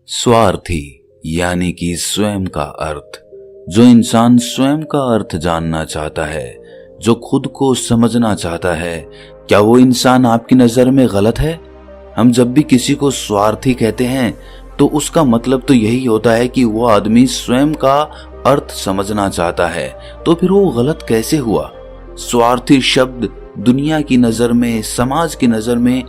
स्वार्थी यानी कि स्वयं का अर्थ। जो इंसान स्वयं का अर्थ जानना चाहता है, जो खुद को समझना चाहता है, क्या वो इंसान आपकी नजर में गलत है? हम जब भी किसी को स्वार्थी कहते हैं तो उसका मतलब तो यही होता है कि वो आदमी स्वयं का अर्थ समझना चाहता है। तो फिर वो गलत कैसे हुआ? स्वार्थी शब्द दुनिया की नजर में, समाज की नजर में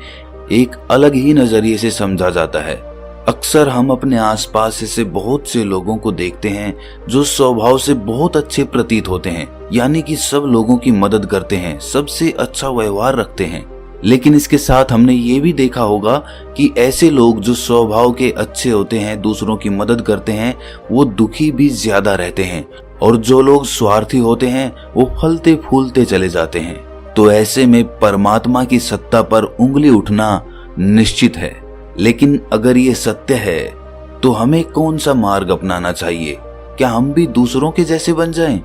एक अलग ही नजरिए से समझा जाता है। अक्सर हम अपने आसपास ऐसे बहुत से लोगों को देखते हैं जो स्वभाव से बहुत अच्छे प्रतीत होते हैं, यानी कि सब लोगों की मदद करते हैं, सबसे अच्छा व्यवहार रखते हैं। लेकिन इसके साथ हमने ये भी देखा होगा कि ऐसे लोग जो स्वभाव के अच्छे होते हैं, दूसरों की मदद करते हैं, वो दुखी भी ज्यादा रहते हैं। और जो लोग स्वार्थी होते हैं वो फलते फूलते चले जाते हैं। तो ऐसे में परमात्मा की सत्ता पर उंगली उठना निश्चित है। लेकिन अगर ये सत्य है तो हमें कौन सा मार्ग अपनाना चाहिए? क्या हम भी दूसरों के जैसे बन जाएं?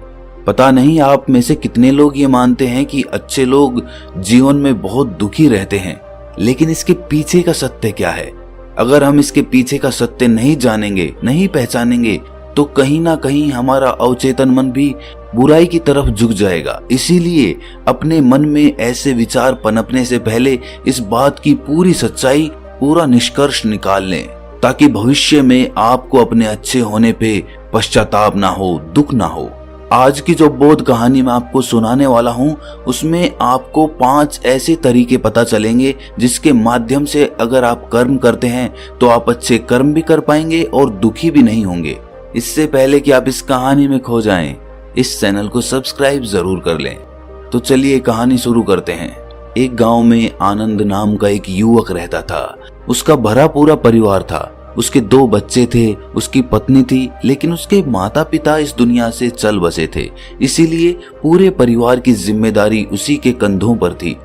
पता नहीं आप में से कितने लोग ये मानते हैं कि अच्छे लोग जीवन में बहुत दुखी रहते हैं, लेकिन इसके पीछे का सत्य क्या है? अगर हम इसके पीछे का सत्य नहीं जानेंगे, नहीं पहचानेंगे, तो कहीं ना कहीं हमारा अवचेतन मन भी बुराई की तरफ झुक जाएगा। इसीलिए अपने मन में ऐसे विचार पनपने से पहले इस बात की पूरी सच्चाई, पूरा निष्कर्ष निकाल लें, ताकि भविष्य में आपको अपने अच्छे होने पे पश्चाताप ना हो, दुख ना हो। आज की जो बोध कहानी मैं आपको सुनाने वाला हूँ, उसमें आपको 5 ऐसे तरीके पता चलेंगे जिसके माध्यम से अगर आप कर्म करते हैं तो आप अच्छे कर्म भी कर पाएंगे और दुखी भी नहीं होंगे। इससे पहले कि आप इस कहानी में खो जाएं, इस चैनल को सब्सक्राइब जरूर कर लें। तो चलिए कहानी शुरू करते हैं। एक गांव में आनंद नाम का एक युवक रहता था। उसका भरा पूरा परिवार था। उसके 2 बच्चे थे, उसकी पत्नी थी, लेकिन उसके माता पिता इस दुनिया से चल बसे थे। इसीलिए पूरे परिवार की जिम्मेदारी उसी के कंधों पर थी।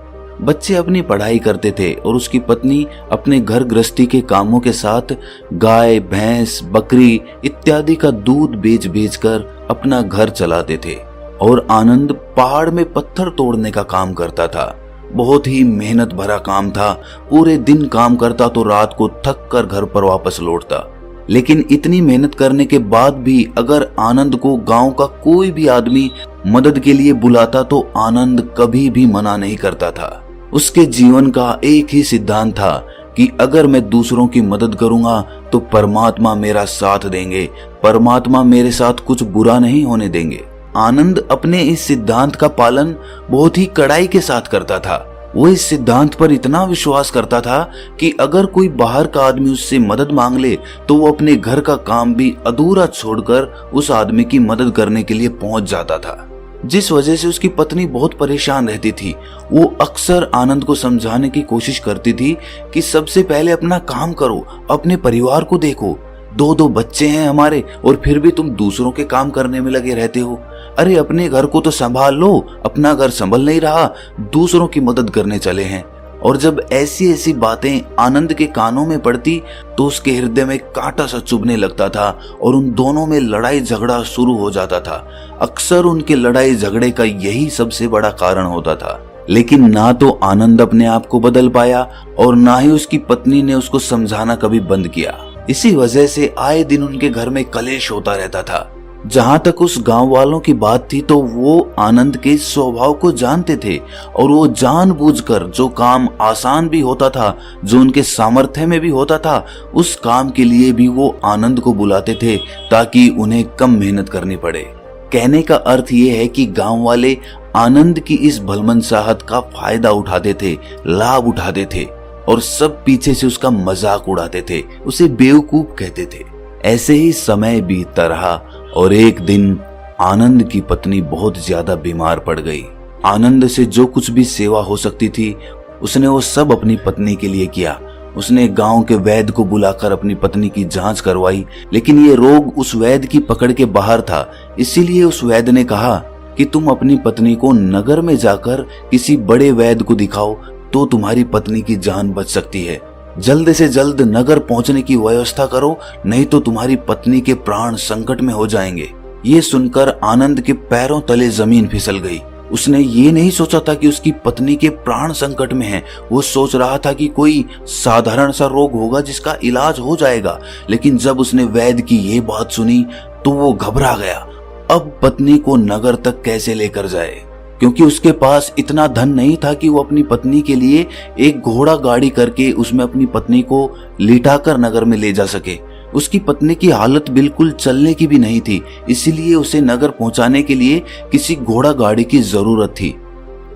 बच्चे अपनी पढ़ाई करते थे और उसकी पत्नी अपने घर गृहस्थी के कामों के साथ गाय, भैंस, बकरी इत्यादि का दूध बेच बेच कर अपना घर चलाते थे। और आनंद पहाड़ में पत्थर तोड़ने का काम करता था। बहुत ही मेहनत भरा काम था। पूरे दिन काम करता तो रात को थक कर घर पर वापस लौटता। लेकिन इतनी मेहनत करने के बाद भी अगर आनंद को गांव का कोई भी आदमी मदद के लिए बुलाता तो आनंद कभी भी मना नहीं करता था। उसके जीवन का एक ही सिद्धांत था कि अगर मैं दूसरों की मदद करूंगा तो परमात्मा मेरा साथ देंगे, परमात्मा मेरे साथ कुछ बुरा नहीं होने देंगे। आनंद अपने इस सिद्धांत का पालन बहुत ही कड़ाई के साथ करता था। वो इस सिद्धांत पर इतना विश्वास करता था कि अगर कोई बाहर का आदमी उससे मदद मांग ले तो वो अपने घर का काम भी अधूरा छोड़कर उस आदमी की मदद करने के लिए पहुंच जाता था। जिस वजह से उसकी पत्नी बहुत परेशान रहती थी। वो अक्सर आनंद को समझाने की कोशिश करती थी कि सबसे पहले अपना काम करो, अपने परिवार को देखो। 2 बच्चे हैं हमारे और फिर भी तुम दूसरों के काम करने में लगे रहते हो। अरे अपने घर को तो संभाल लो, अपना घर संभल नहीं रहा, दूसरों की मदद करने चले हैं। और जब ऐसी ऐसी बातें आनंद के कानों में पड़ती तो उसके हृदय में कांटा सा चुभने लगता था और उन दोनों में लड़ाई झगड़ा शुरू हो जाता था। अक्सर उनके लड़ाई झगड़े का यही सबसे बड़ा कारण होता था। लेकिन ना तो आनंद अपने आप को बदल पाया और ना ही उसकी पत्नी ने उसको समझाना कभी बंद किया। इसी वजह से आए दिन उनके घर में कलेश होता रहता था। जहां तक उस गांव वालों की बात थी तो वो आनंद के स्वभाव को जानते थे और वो जानबूझकर जो काम आसान भी होता था, जो उनके सामर्थ्य में भी होता था, उस काम के लिए भी वो आनंद को बुलाते थे ताकि उन्हें कम मेहनत करनी पड़े। कहने का अर्थ ये है कि गांव वाले आनंद की इस भलमनसाहत का फायदा उठाते थे, लाभ उठाते थे और सब पीछे से उसका मजाक उड़ाते थे, उसे बेवकूफ कहते थे। ऐसे ही समय बीतता रहा और एक दिन आनंद की पत्नी बहुत ज्यादा बीमार पड़ गई। आनंद से जो कुछ भी सेवा हो सकती थी उसने वो सब अपनी पत्नी के लिए किया। उसने गांव के वैद्य को बुलाकर अपनी पत्नी की जांच करवाई, लेकिन ये रोग उस वैद्य की पकड़ के बाहर था। इसीलिए उस वैद्य ने कहा कि तुम अपनी पत्नी को नगर में जाकर किसी बड़े वैद्य को दिखाओ तो तुम्हारी पत्नी की जान बच सकती है। जल्द से जल्द नगर पहुंचने की व्यवस्था करो, नहीं तो तुम्हारी पत्नी के प्राण संकट में हो जाएंगे। ये सुनकर आनंद के पैरों तले जमीन फिसल गई। उसने ये नहीं सोचा था कि उसकी पत्नी के प्राण संकट में हैं। वो सोच रहा था कि कोई साधारण सा रोग होगा जिसका इलाज हो जाएगा। लेकिन जब उसने वैद्य की ये बात सुनी तो वो घबरा गया। अब पत्नी को नगर तक कैसे लेकर जाए, क्योंकि उसके पास इतना धन नहीं था कि वो अपनी पत्नी के लिए एक घोड़ा गाड़ी करके उसमें अपनी पत्नी को लिटाकर नगर में ले जा सके। उसकी पत्नी की हालत बिल्कुल चलने की भी नहीं थी, इसीलिए उसे नगर पहुंचाने के लिए किसी घोड़ा गाड़ी की जरूरत थी।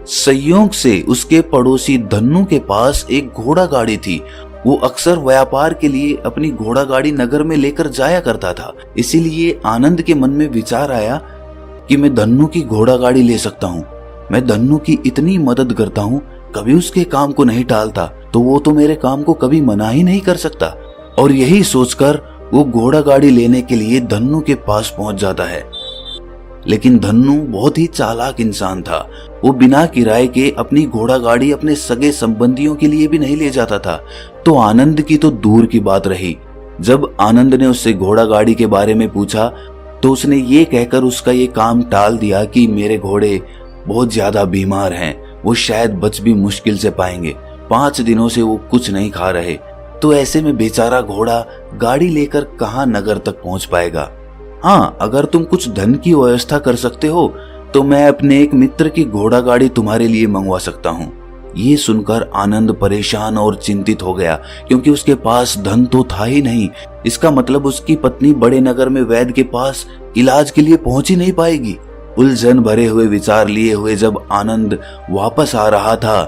संयोग से उसके पड़ोसी धन्नू के पास एक घोड़ा गाड़ी थी। वो अक्सर व्यापार के लिए अपनी घोड़ा गाड़ी नगर में लेकर जाया करता था। इसीलिए आनंद के मन में विचार आया कि मैं धन्नू की घोड़ा गाड़ी ले सकता हूँ। मैं धन्नू की इतनी मदद करता हूँ, कभी उसके काम को नहीं टालता, तो वो तो मेरे काम को कभी मना ही नहीं कर सकता। और यही सोचकर वो घोड़ा गाड़ी लेने के लिए धन्नू के पास पहुंच जाता है। लेकिन धन्नू बहुत ही चालाक इंसान था। वो बिना किराए के अपनी घोड़ा गाड़ी अपने सगे संबंधियों के लिए भी नहीं ले जाता था। तो आनंद की तो दूर की बात रही। जब आनंद ने उससे घोड़ा गाड़ी के बारे में पूछा तो उसने ये कहकर उसका ये काम टाल दिया कि मेरे घोड़े बहुत ज्यादा बीमार हैं, वो शायद बच भी मुश्किल से पाएंगे। 5 दिनों से वो कुछ नहीं खा रहे, तो ऐसे में बेचारा घोड़ा गाड़ी लेकर कहाँ नगर तक पहुंच पाएगा। हाँ, अगर तुम कुछ धन की व्यवस्था कर सकते हो तो मैं अपने एक मित्र की घोड़ा गाड़ी तुम्हारे लिए मंगवा सकता हूँ। ये सुनकर आनंद परेशान और चिंतित हो गया, क्योंकि उसके पास धन तो था ही नहीं। इसका मतलब उसकी पत्नी बड़े नगर में वैद्य के पास इलाज के लिए पहुंच ही नहीं पाएगी। उलझन भरे हुए विचार लिए हुए जब आनंद वापस आ रहा था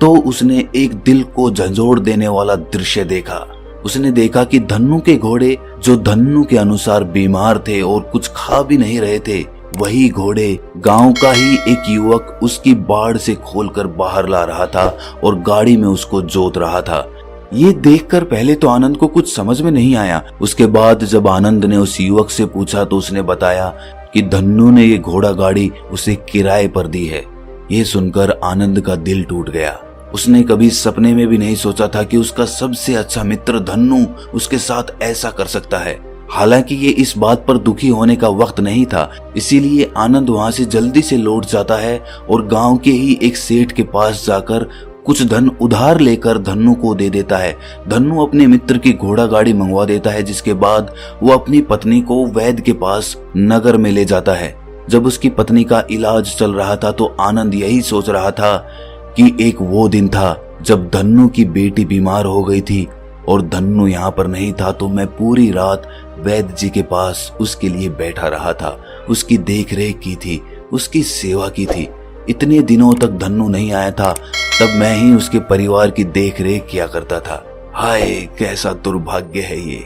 तो उसने एक दिल को झंझोड़ देने वाला दृश्य देखा। उसने देखा कि धन्नू के घोड़े, जो धन्नू के अनुसार बीमार थे और कुछ खा भी नहीं रहे थे, वही घोड़े गांव का ही एक युवक उसकी बाड़ से खोलकर बाहर ला रहा था और गाड़ी में उसको जोत रहा था। ये देखकर पहले तो आनंद को कुछ समझ में नहीं आया। उसके बाद जब आनंद ने उस युवक से पूछा तो उसने बताया कि धन्नू ने ये घोड़ा गाड़ी उसे किराए पर दी है। ये सुनकर आनंद का दिल टूट गया। उसने कभी सपने में भी नहीं सोचा था कि उसका सबसे अच्छा मित्र धन्नू उसके साथ ऐसा कर सकता है। हालांकि ये इस बात पर दुखी होने का वक्त नहीं था, इसीलिए आनंद वहां से जल्दी से लौट जाता है और गांव के ही एक सेठ के पास जाकर कुछ धन उधार लेकर धन्नू को दे देता है। धन्नू अपने मित्र की घोड़ा गाड़ी मंगवा देता है, जिसके बाद वो अपनी पत्नी को वैद्य के पास नगर में ले जाता है। जब उसकी पत्नी का इलाज चल रहा था तो आनंद यही सोच रहा था कि एक वो दिन था जब धन्नू की बेटी बीमार हो गई थी और धन्नू यहाँ पर नहीं था, तो मैं पूरी रात वैद्य जी के पास उसके लिए बैठा रहा था, उसकी देख रेख की थी, उसकी सेवा की थी। इतने दिनों तक धन्नू नहीं आया था, तब मैं ही उसके परिवार की देख रेख किया करता था। हाय, कैसा दुर्भाग्य है ये।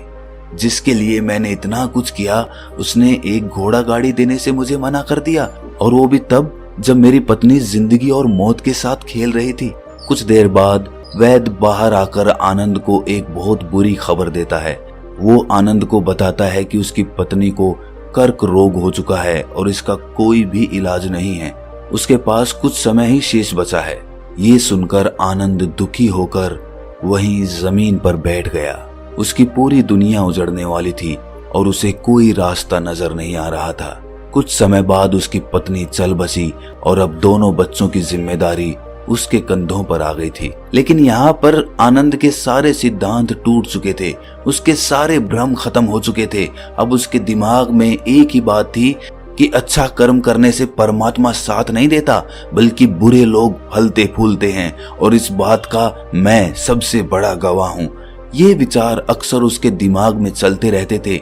जिसके लिए मैंने इतना कुछ किया, उसने एक घोड़ा गाड़ी देने से मुझे मना कर दिया, और वो भी तब जब मेरी पत्नी जिंदगी और मौत के साथ खेल रही थी। कुछ देर बाद वैद्य बाहर आकर आनंद को एक बहुत बुरी खबर देता है। वो आनंद को बताता है कि उसकी पत्नी को कर्क रोग हो चुका है और इसका कोई भी इलाज नहीं है। उसके पास कुछ समय ही शेष बचा है। ये सुनकर आनंद दुखी होकर वहीं जमीन पर बैठ गया। उसकी पूरी दुनिया उजड़ने वाली थी और उसे कोई रास्ता नजर नहीं आ रहा था। कुछ समय बाद उसकी पत्नी चल बसी और अब दोनों बच्चों की जिम्मेदारी उसके कंधों पर आ गई थी। लेकिन यहाँ पर आनंद के सारे सिद्धांत टूट चुके थे, उसके सारे भ्रम खत्म हो चुके थे। अब उसके दिमाग में एक ही बात थी कि अच्छा कर्म करने से परमात्मा साथ नहीं देता, बल्कि बुरे लोग फलते फूलते हैं, और इस बात का मैं सबसे बड़ा गवाह हूँ। ये विचार अक्सर उसके दिमाग में चलते रहते थे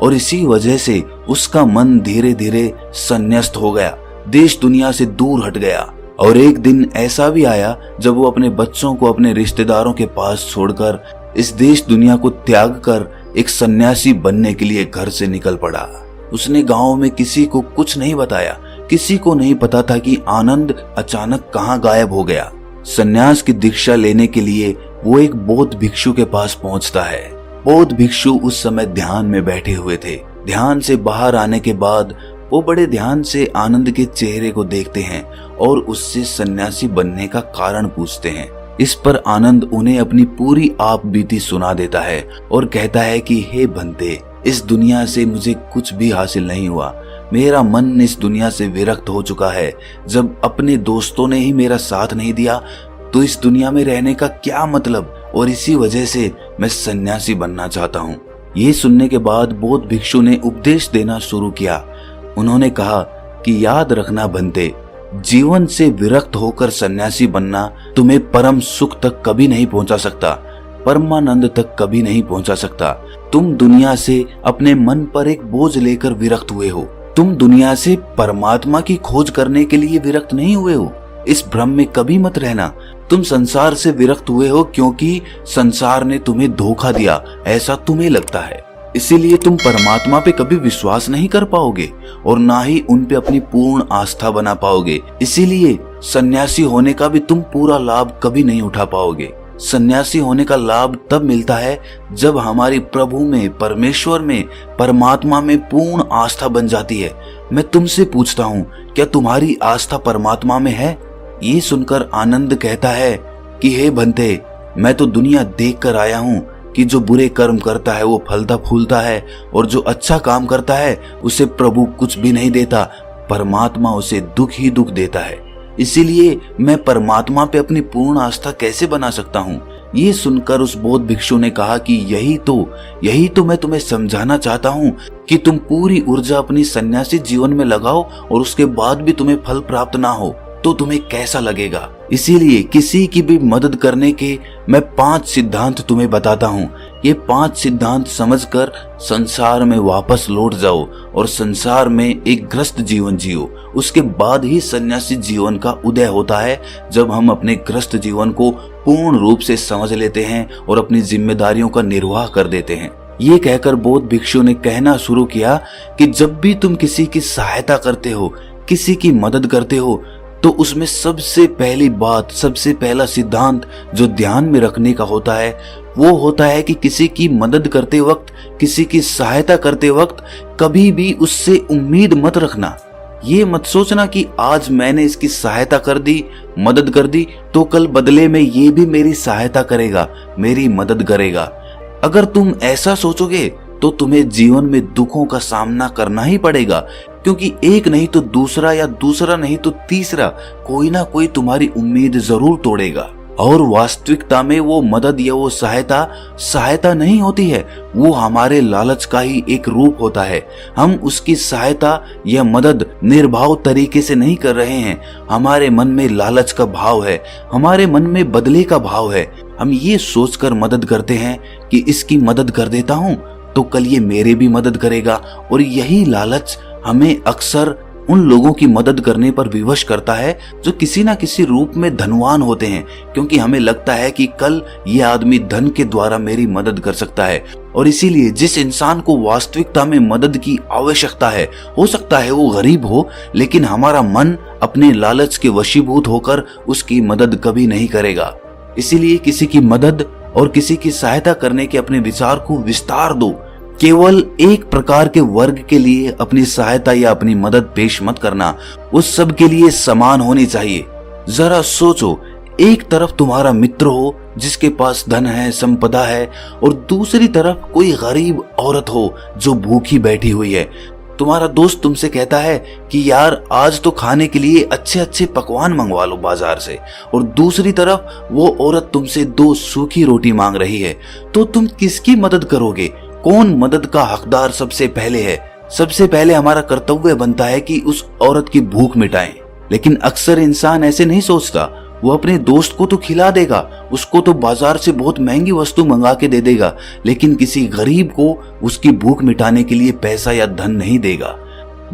और इसी वजह से उसका मन धीरे धीरे संन्यास्त हो गया, देश दुनिया से दूर हट गया। और एक दिन ऐसा भी आया जब वो अपने बच्चों को अपने रिश्तेदारों के पास छोड़कर इस देश दुनिया को त्याग कर एक सन्यासी बनने के लिए घर से निकल पड़ा। उसने गांव में किसी को कुछ नहीं बताया। किसी को नहीं पता था कि आनंद अचानक कहाँ गायब हो गया। सन्यास की दीक्षा लेने के लिए वो एक बौद्ध भिक्षु के पास पहुंचता है। बौद्ध भिक्षु उस समय ध्यान में बैठे हुए थे। ध्यान से बाहर आने के बाद वो बड़े ध्यान से आनंद के चेहरे को देखते हैं और उससे सन्यासी बनने का कारण पूछते हैं। इस पर आनंद उन्हें अपनी पूरी आप बीती सुना देता है और कहता है कि हे बंदे, इस दुनिया से मुझे कुछ भी हासिल नहीं हुआ। मेरा मन इस दुनिया से विरक्त हो चुका है। जब अपने दोस्तों ने ही मेरा साथ नहीं दिया तो इस दुनिया में रहने का क्या मतलब, और इसी वजह से मैं सन्यासी बनना चाहता हूँ। ये सुनने के बाद बौद्ध भिक्षु ने उपदेश देना शुरू किया। उन्होंने कहा कि याद रखना बंते, जीवन से विरक्त होकर सन्यासी बनना तुम्हें परम सुख तक कभी नहीं पहुंचा सकता, परमानंद तक कभी नहीं पहुंचा सकता। तुम दुनिया से अपने मन पर एक बोझ लेकर विरक्त हुए हो। तुम दुनिया से परमात्मा की खोज करने के लिए विरक्त नहीं हुए हो। इस भ्रम में कभी मत रहना। तुम संसार से विरक्त हुए हो क्योंकि संसार ने तुम्हें धोखा दिया, ऐसा तुम्हें लगता है। इसीलिए तुम परमात्मा पे कभी विश्वास नहीं कर पाओगे और ना ही उन पे अपनी पूर्ण आस्था बना पाओगे। इसीलिए सन्यासी होने का भी तुम पूरा लाभ कभी नहीं उठा पाओगे। सन्यासी होने का लाभ तब मिलता है जब हमारी प्रभु में, परमेश्वर में, परमात्मा में पूर्ण आस्था बन जाती है। मैं तुमसे पूछता हूँ, क्या तुम्हारी आस्था परमात्मा में है? ये सुनकर आनंद कहता है कि हे बंते, मैं तो दुनिया देख कर आया हूँ कि जो बुरे कर्म करता है वो फलता फूलता है, और जो अच्छा काम करता है उसे प्रभु कुछ भी नहीं देता, परमात्मा उसे दुख ही दुख देता है। इसीलिए मैं परमात्मा पे अपनी पूर्ण आस्था कैसे बना सकता हूँ? ये सुनकर उस बौद्ध भिक्षु ने कहा कि यही तो मैं तुम्हें समझाना चाहता हूँ कि तुम पूरी ऊर्जा अपनी सन्यासी जीवन में लगाओ और उसके बाद भी तुम्हें फल प्राप्त ना हो तो तुम्हें कैसा लगेगा। इसीलिए किसी की भी मदद करने के मैं 5 सिद्धांत तुम्हें बताता हूँ। ये 5 सिद्धांत समझकर संसार में वापस लौट जाओ और संसार में एक ग्रस्त जीवन जियो। उसके बाद ही सन्यासी जीवन का उदय होता है, जब हम अपने ग्रस्त जीवन को पूर्ण रूप से समझ लेते हैं और अपनी जिम्मेदारियों का निर्वाह कर देते हैं। ये कहकर बौद्ध भिक्षु ने कहना शुरू किया कि जब भी तुम किसी की सहायता करते हो, किसी की मदद करते हो, तो उसमें सबसे पहली बात, सबसे पहला सिद्धांत जो ध्यान में रखने का होता है वो होता है कि किसी की मदद करते वक्त, किसी की सहायता करते वक्त कभी भी उससे उम्मीद मत रखना। ये मत सोचना कि आज मैंने इसकी सहायता कर दी, मदद कर दी, तो कल बदले में ये भी मेरी सहायता करेगा, मेरी मदद करेगा। अगर तुम ऐसा सोचोगे तो तुम्हें जीवन में दुखों का सामना करना ही पड़ेगा, क्योंकि एक नहीं तो दूसरा, या दूसरा नहीं तो तीसरा, कोई ना कोई तुम्हारी उम्मीद जरूर तोड़ेगा। और वास्तविकता में वो मदद या वो सहायता नहीं होती है, वो हमारे लालच का ही एक रूप होता है। हम उसकी सहायता या मदद निर्भाव तरीके से नहीं कर रहे हैं। हमारे मन में लालच का भाव है, हमारे मन में बदले का भाव है। हम ये सोचकर मदद करते हैं कि इसकी मदद कर देता हूँ तो कल ये मेरे भी मदद करेगा, और यही लालच हमें अक्सर उन लोगों की मदद करने पर विवश करता है जो किसी ना किसी रूप में धनवान होते हैं, क्योंकि हमें लगता है कि कल ये आदमी धन के द्वारा मेरी मदद कर सकता है। और इसीलिए जिस इंसान को वास्तविकता में मदद की आवश्यकता है, हो सकता है वो गरीब हो, लेकिन हमारा मन अपने लालच के वशीभूत होकर उसकी मदद कभी नहीं करेगा। इसीलिए किसी की मदद और किसी की सहायता करने के अपने विचार को विस्तार दो। केवल एक प्रकार के वर्ग के लिए अपनी सहायता या अपनी मदद पेश मत करना, उस सब के लिए समान होनी चाहिए। जरा सोचो, एक तरफ तुम्हारा मित्र हो जिसके पास धन है, संपदा है, और दूसरी तरफ कोई गरीब औरत हो जो भूखी बैठी हुई है। तुम्हारा दोस्त तुमसे कहता है कि यार आज तो खाने के लिए अच्छे अच्छे पकवान मंगवा लो बाजार से, और दूसरी तरफ वो औरत तुमसे 2 सूखी रोटी मांग रही है, तो तुम किसकी मदद करोगे? कौन मदद का हकदार सबसे पहले है? सबसे पहले हमारा कर्तव्य बनता है कि उस औरत की भूख मिटाएं। लेकिन अक्सर इंसान ऐसे नहीं सोचता। वो अपने दोस्त को तो खिला देगा, उसको तो बाजार से बहुत महंगी वस्तु मंगा के दे देगा, लेकिन किसी गरीब को उसकी भूख मिटाने के लिए पैसा या धन नहीं देगा।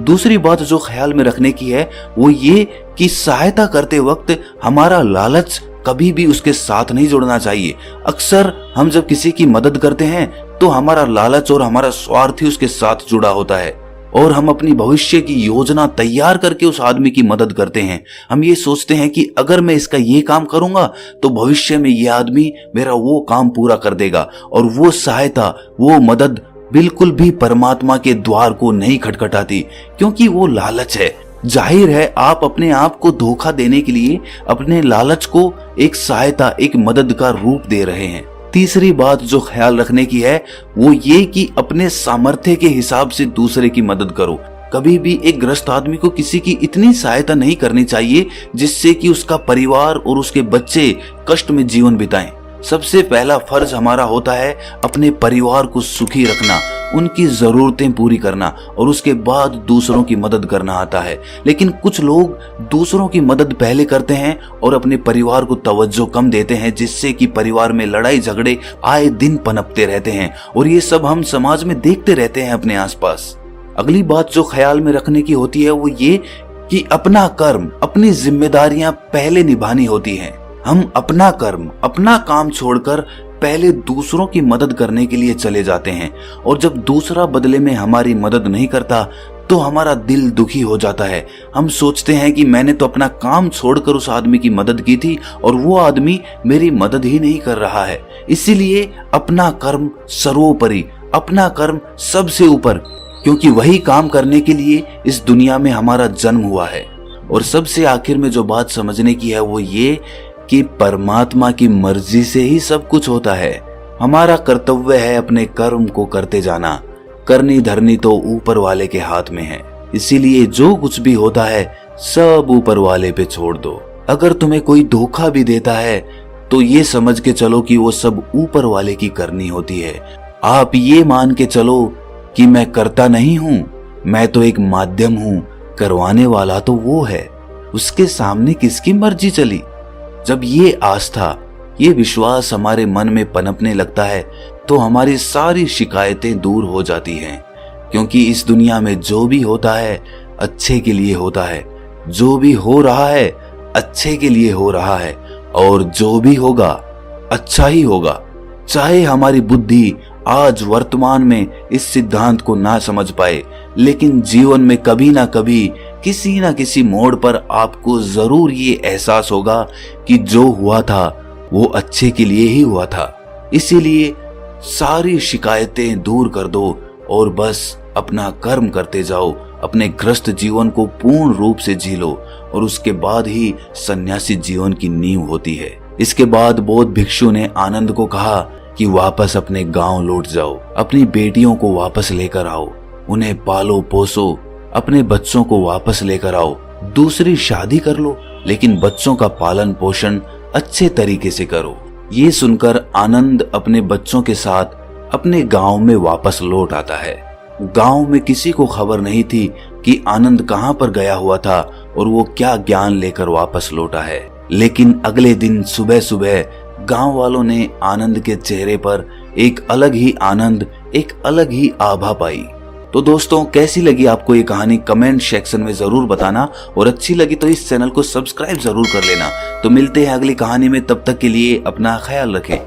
दूसरी बात जो ख्याल में रखने की है वो ये कि सहायता करते वक्त हमारा लालच कभी भी उसके साथ नहीं जुड़ना चाहिए। अक्सर हम जब किसी की मदद करते हैं तो हमारा लालच और हमारा स्वार्थ ही उसके साथ जुड़ा होता है, और हम अपनी भविष्य की योजना तैयार करके उस आदमी की मदद करते हैं। हम ये सोचते हैं कि अगर मैं इसका ये काम करूंगा तो भविष्य में ये आदमी मेरा वो काम पूरा कर देगा, और वो सहायता, वो मदद बिल्कुल भी परमात्मा के द्वार को नहीं खटखटाती, क्योंकि वो लालच है। जाहिर है आप अपने आप को धोखा देने के लिए अपने लालच को एक सहायता, एक मदद का रूप दे रहे हैं। तीसरी बात जो ख्याल रखने की है वो ये कि अपने सामर्थ्य के हिसाब से दूसरे की मदद करो। कभी भी एक ग्रस्त आदमी को किसी की इतनी सहायता नहीं करनी चाहिए जिससे कि उसका परिवार और उसके बच्चे कष्ट में जीवन बिताएं। सबसे पहला फर्ज हमारा होता है अपने परिवार को सुखी रखना, उनकी जरूरतें पूरी करना और उसके बाद दूसरों की मदद करना आता है। लेकिन कुछ लोग दूसरों की मदद पहले करते हैं और अपने परिवार को तवज्जो कम देते हैं, जिससे कि परिवार में लड़ाई झगड़े आए दिन पनपते रहते हैं और ये सब हम समाज में देखते रहते हैं अपने आसपास। अगली बात जो ख्याल में रखने की होती है वो ये कि अपना कर्म, अपनी जिम्मेदारियां पहले निभानी होती हैं। हम अपना कर्म, अपना काम छोड़कर पहले दूसरों की मदद करने के लिए चले जाते हैं और जब दूसरा बदले में हमारी मदद नहीं करता तो हमारा दिल दुखी हो जाता है। हम सोचते हैं कि मैंने तो अपना काम छोड़कर उस आदमी की मदद की थी और वो आदमी मेरी मदद ही नहीं कर रहा है। इसीलिए अपना कर्म सर्वोपरि, अपना कर्म सबसे ऊपर, क्योंकि वही काम करने के लिए इस दुनिया में हमारा जन्म हुआ है। और सबसे आखिर में जो बात समझने की है वो ये कि परमात्मा की मर्जी से ही सब कुछ होता है। हमारा कर्तव्य है अपने कर्म को करते जाना। करनी धरनी तो ऊपर वाले के हाथ में है, इसीलिए जो कुछ भी होता है सब ऊपर वाले पे छोड़ दो। अगर तुम्हें कोई धोखा भी देता है तो ये समझ के चलो कि वो सब ऊपर वाले की करनी होती है। आप ये मान के चलो कि मैं करता नहीं हूं, मैं तो एक माध्यम हूं, करवाने वाला तो वो है, उसके सामने किसकी मर्जी चली। जब ये आस्था, ये विश्वास हमारे मन में पनपने लगता है तो हमारी सारी शिकायतें दूर हो जाती हैं, क्योंकि इस दुनिया में जो भी होता है अच्छे के लिए होता है, जो भी हो रहा है अच्छे के लिए हो रहा है और जो भी होगा अच्छा ही होगा। चाहे हमारी बुद्धि आज वर्तमान में इस सिद्धांत को ना समझ पाए, लेकिन जीवन में कभी ना कभी किसी ना किसी मोड़ पर आपको जरूर ये एहसास होगा कि जो हुआ था वो अच्छे के लिए ही हुआ था। इसीलिए सारी शिकायतें दूर कर दो और बस अपना कर्म करते जाओ, अपने ग्रस्त जीवन को पूर्ण रूप से जी लो और उसके बाद ही सन्यासी जीवन की नींव होती है। इसके बाद बौद्ध भिक्षु ने आनंद को कहा कि वापस अपने गांव लौट जाओ, अपनी बेटियों को वापस लेकर आओ, उन्हें पालो पोसो, अपने बच्चों को वापस लेकर आओ, दूसरी शादी कर लो, लेकिन बच्चों का पालन पोषण अच्छे तरीके से करो। ये सुनकर आनंद अपने बच्चों के साथ अपने गांव में वापस लौट आता है। गांव में किसी को खबर नहीं थी कि आनंद कहां पर गया हुआ था और वो क्या ज्ञान लेकर वापस लौटा है। लेकिन अगले दिन सुबह सुबह गांव वालों ने आनंद के चेहरे पर एक अलग ही आनंद, एक अलग ही आभा पाई। तो दोस्तों, कैसी लगी आपको ये कहानी कमेंट सेक्शन में जरूर बताना और अच्छी लगी तो इस चैनल को सब्सक्राइब जरूर कर लेना। तो मिलते हैं अगली कहानी में, तब तक के लिए अपना ख्याल रखें।